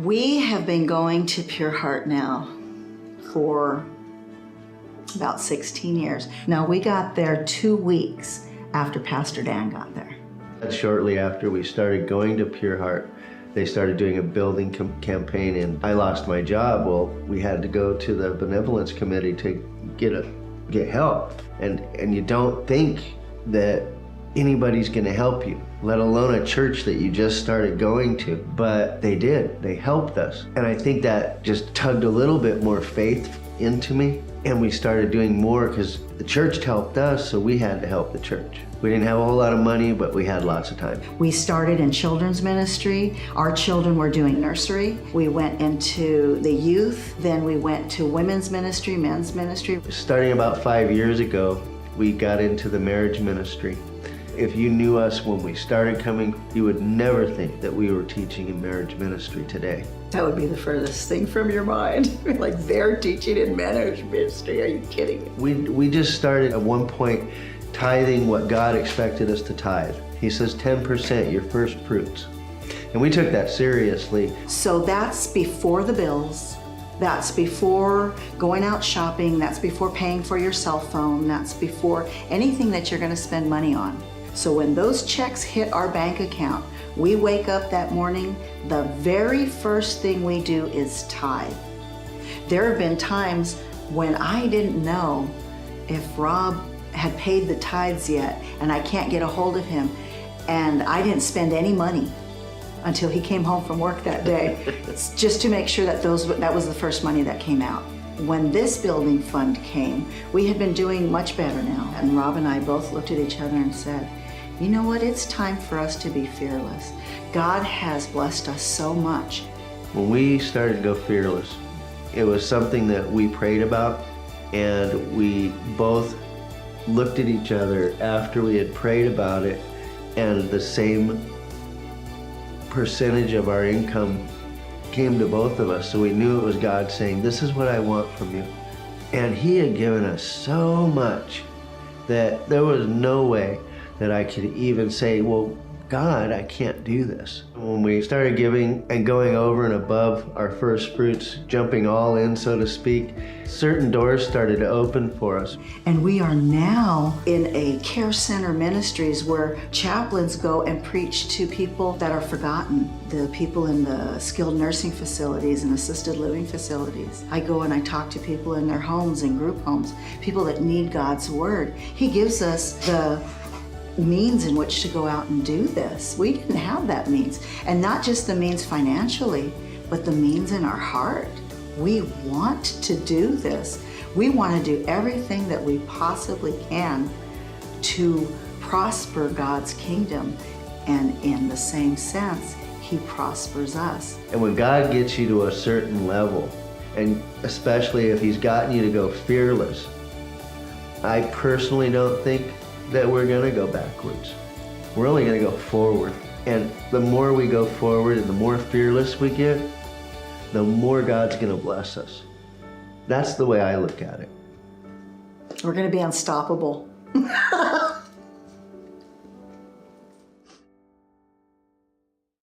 We have been going to Pure Heart now for about 16 years. Now, we got there 2 weeks after Pastor Dan got there. Shortly after we started going to Pure Heart, they started doing a building campaign, and I lost my job. Well, we had to go to the benevolence committee to get help, and you don't think that anybody's going to help you, let alone a church that you just started going to. But they did. They helped us, and I think that just tugged a little bit more faith into me, and we started doing more because the church helped us, so we had to help the church. We didn't have a whole lot of money, but we had lots of time. We started in children's ministry. Our children were doing nursery. We went into the youth, then we went to women's ministry, men's ministry. Starting about 5 years ago, we got into the marriage ministry. If you knew us when we started coming, you would never think that we were teaching in marriage ministry today. That would be the furthest thing from your mind. Like, they're teaching in marriage ministry. Are you kidding me? We just started at one point tithing what God expected us to tithe. He says 10%, your first fruits. And we took that seriously. So that's before the bills. That's before going out shopping. That's before paying for your cell phone. That's before anything that you're going to spend money on. So when those checks hit our bank account, we wake up that morning, the very first thing we do is tithe. There have been times when I didn't know if Rob had paid the tithes yet, and I can't get a hold of him, and I didn't spend any money until he came home from work that day. It's just to make sure that that was the first money that came out. When this building fund came, we had been doing much better now, and Rob and I both looked at each other and said, you know what, it's time for us to be fearless. God has blessed us so much. When we started to go fearless, it was something that we prayed about, and we both looked at each other after we had prayed about it, and the same percentage of our income came to both of us. So we knew it was God saying, this is what I want from you. And he had given us so much that there was no way that I could even say, well, God, I can't do this. When we started giving and going over and above our first fruits, jumping all in, so to speak, certain doors started to open for us. And we are now in a care center ministries where chaplains go and preach to people that are forgotten, the people in the skilled nursing facilities and assisted living facilities. I go and I talk to people in their homes and group homes, people that need God's word. He gives us the means in which to go out and do this. We didn't have that means. And not just the means financially, but the means in our heart. We want to do this. We want to do everything that we possibly can to prosper God's kingdom. And in the same sense, he prospers us. And when God gets you to a certain level, and especially if he's gotten you to go fearless, I personally don't think that we're gonna go backwards. We're only gonna go forward. And the more we go forward and the more fearless we get, the more God's gonna bless us. That's the way I look at it. We're gonna be unstoppable.